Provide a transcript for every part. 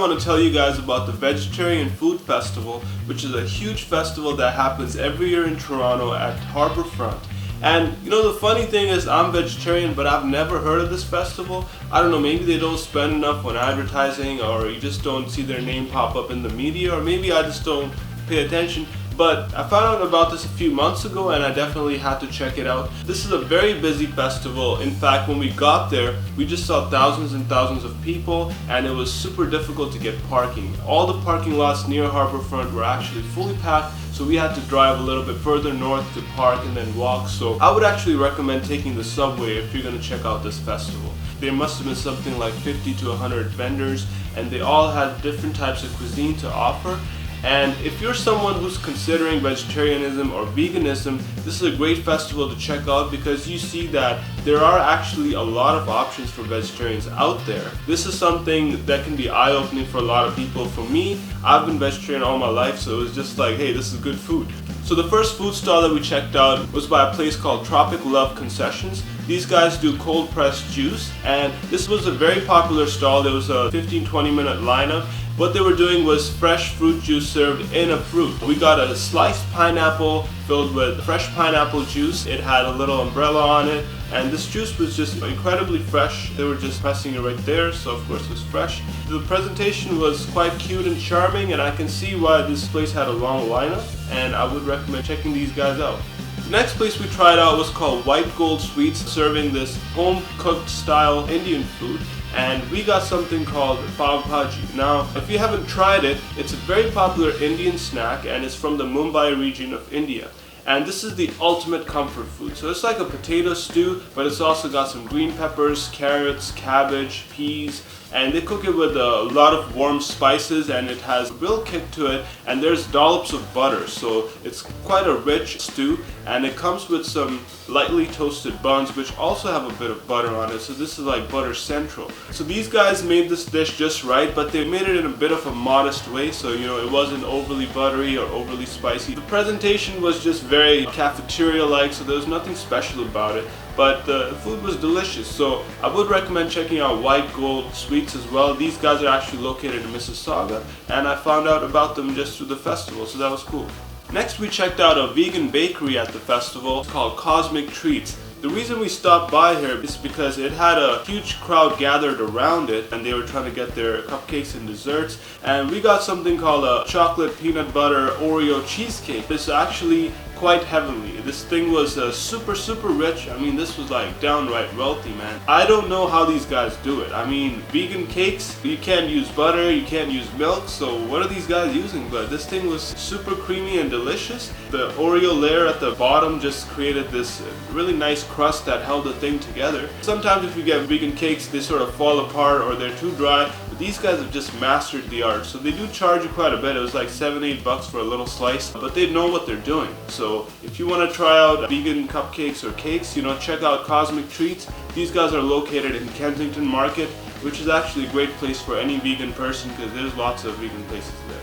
want to tell you guys about the Vegetarian Food Festival, which is a huge festival that happens every year in Toronto at Harbourfront. And you know, the funny thing is, I'm vegetarian, but I've never heard of this festival. I don't know, maybe they don't spend enough on advertising, or you just don't see their name pop up in the media, or maybe I just don't pay attention. But I found out about this a few months ago and I definitely had to check it out. This is a very busy festival. In fact, when we got there, we just saw thousands and thousands of people, and it was super difficult to get parking. All the parking lots near Harbourfront were actually fully packed, so we had to drive a little bit further north to park and then walk. So I would actually recommend taking the subway if you're going to check out this festival. There must have been something like 50 to 100 vendors, and they all had different types of cuisine to offer. And if you're someone who's considering vegetarianism or veganism, this is a great festival to check out, because you see that there are actually a lot of options for vegetarians out there. This is something that can be eye-opening for a lot of people. For me, I've been vegetarian all my life, so it was just like, hey, this is good food. So the first food stall that we checked out was by a place called Tropic Love Concessions. These guys do cold pressed juice, and this was a very popular stall. There was a 15-20 minute lineup. What they were doing was fresh fruit juice served in a fruit. We got a sliced pineapple filled with fresh pineapple juice. It had a little umbrella on it, and this juice was just incredibly fresh. They were just pressing it right there, so of course it was fresh. The presentation was quite cute and charming, and I can see why this place had a long lineup, and I would recommend checking these guys out. The next place we tried out was called White Gold Sweets, serving this home-cooked style Indian food. And we got something called pav bhaji. Now, if you haven't tried it, it's a very popular Indian snack, and it's from the Mumbai region of India. And this is the ultimate comfort food. So it's like a potato stew, but it's also got some green peppers, carrots, cabbage, peas, and they cook it with a lot of warm spices, and it has a real kick to it, and there's dollops of butter, so it's quite a rich stew, and it comes with some lightly toasted buns which also have a bit of butter on it, so this is like butter central. So these guys made this dish just right, but they made it in a bit of a modest way, so you know, it wasn't overly buttery or overly spicy. The presentation was just very cafeteria-like, so there was nothing special about it. But the food was delicious, so I would recommend checking out White Gold Sweets as well. These guys are actually located in Mississauga, and I found out about them just through the festival, so that was cool. Next, we checked out a vegan bakery at the festival called Cosmic Treats. The reason we stopped by here is because it had a huge crowd gathered around it, and they were trying to get their cupcakes and desserts, and we got something called a chocolate peanut butter Oreo cheesecake. It's actually quite heavenly. This thing was super rich. I mean, this was like downright wealthy, man. I don't know how these guys do it. I mean, vegan cakes, you can't use butter, you can't use milk, so what are these guys using? But this thing was super creamy and delicious. The Oreo layer at the bottom just created this really nice crust that held the thing together. Sometimes if you get vegan cakes, they sort of fall apart or they're too dry, but these guys have just mastered the art. So they do charge you quite a bit. It was like $7-8 for a little slice, but they know what they're doing. So if you want to try out vegan cupcakes or cakes, you know, check out Cosmic Treats. These guys are located in Kensington Market, which is actually a great place for any vegan person, because there's lots of vegan places there.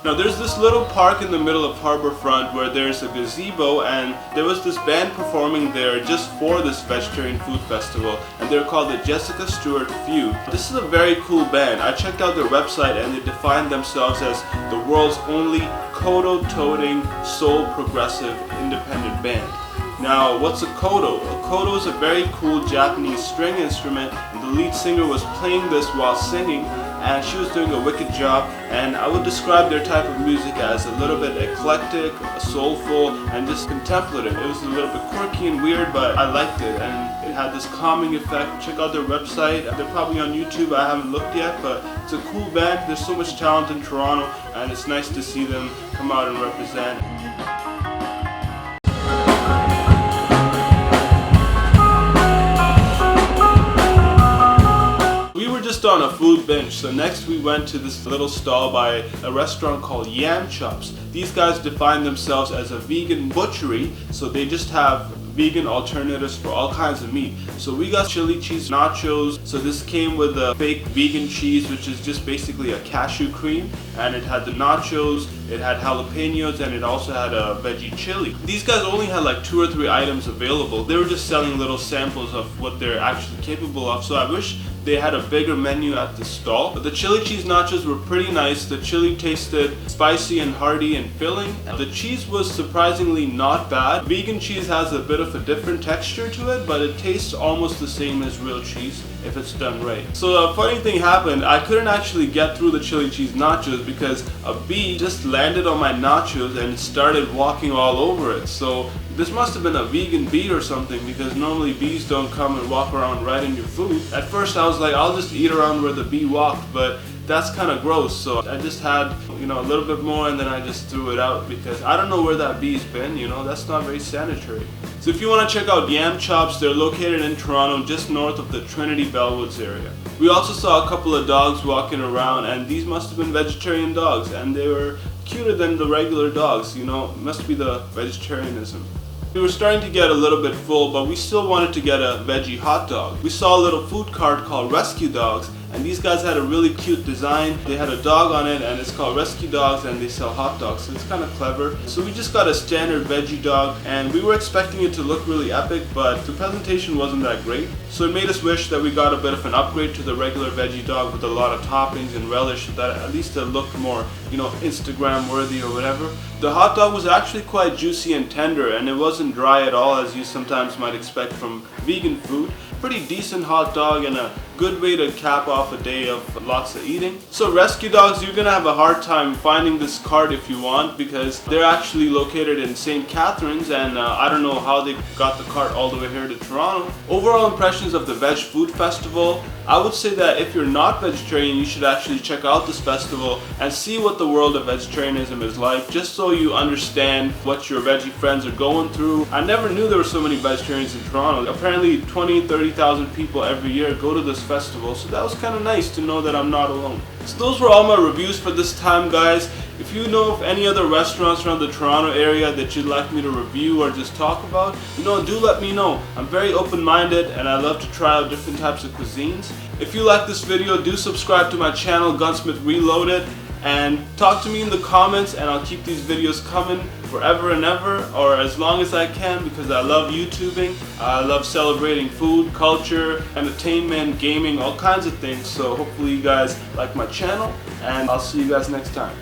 Now there's this little park in the middle of Harbourfront where there's a gazebo, and there was this band performing there just for this vegetarian food festival, and they're called the Jessica Stewart Feud. This is a very cool band. I checked out their website, and they define themselves as the world's only kodo-toting soul progressive independent band. Now, what's a kodo? A kodo is a very cool Japanese string instrument, and the lead singer was playing this while singing, and she was doing a wicked job. And I would describe their type of music as a little bit eclectic, soulful, and just contemplative. It was a little bit quirky and weird, but I liked it, and it had this calming effect. Check out their website. They're probably on YouTube. I haven't looked yet, but it's a cool band. There's so much talent in Toronto, and it's nice to see them come out and represent. On a food binge, so next we went to this little stall by a restaurant called Yam Chops. These guys define themselves as a vegan butchery, so they just have vegan alternatives for all kinds of meat. So we got chili cheese nachos. So this came with a fake vegan cheese, which is just basically a cashew cream, and it had the nachos, it had jalapenos, and it also had a veggie chili. These guys only had like 2 or 3 items available. They were just selling little samples of what they're actually capable of, so I wish they had a bigger menu at the stall. But the chili cheese nachos were pretty nice. The chili tasted spicy and hearty and filling. The cheese was surprisingly not bad. Vegan cheese has a bit of a different texture to it, but it tastes almost the same as real cheese if it's done right. So a funny thing happened. I couldn't actually get through the chili cheese nachos because a bee just landed on my nachos and started walking all over it. So this must have been a vegan bee or something, because normally bees don't come and walk around right in your food. At first I was like, I'll just eat around where the bee walked, but that's kind of gross. So I just had, a little bit more, and then I just threw it out because I don't know where that bee's been, that's not very sanitary. So if you want to check out Yam Chops, they're located in Toronto, just north of the Trinity Bellwoods area. We also saw a couple of dogs walking around, and these must have been vegetarian dogs, and they were cuter than the regular dogs, must be the vegetarianism. We were starting to get a little bit full, but we still wanted to get a veggie hot dog. We saw a little food cart called Rescue Dogs, and these guys had a really cute design. They had a dog on it, and it's called Rescue Dogs, and they sell hot dogs, so it's kind of clever. So we just got a standard veggie dog, and we were expecting it to look really epic, but the presentation wasn't that great. So it made us wish that we got a bit of an upgrade to the regular veggie dog with a lot of toppings and relish, so that at least it looked more, Instagram worthy or whatever. The hot dog was actually quite juicy and tender, and it wasn't dry at all as you sometimes might expect from vegan food. Pretty decent hot dog and a good way to cap off a day of lots of eating. So Rescue Dogs, you're gonna have a hard time finding this cart if you want, because they're actually located in St. Catharines, and I don't know how they got the cart all the way here to Toronto. Overall impressions of the Veg Food Festival, I would say that if you're not vegetarian, you should actually check out this festival and see what the world of vegetarianism is like, just so you understand what your veggie friends are going through. I never knew there were so many vegetarians in Toronto. Apparently 20,000-30,000 people every year go to this festival, so that was kind of nice to know that I'm not alone. So those were all my reviews for this time, guys. If you know of any other restaurants around the Toronto area that you'd like me to review or just talk about, do let me know. I'm very open-minded, and I love to try out different types of cuisines. If you like this video, do subscribe to my channel, Gunsmith Reloaded, and talk to me in the comments, and I'll keep these videos coming forever and ever, or as long as I can, because I love YouTubing. I love celebrating food, culture, entertainment, gaming, all kinds of things. So hopefully you guys like my channel, and I'll see you guys next time.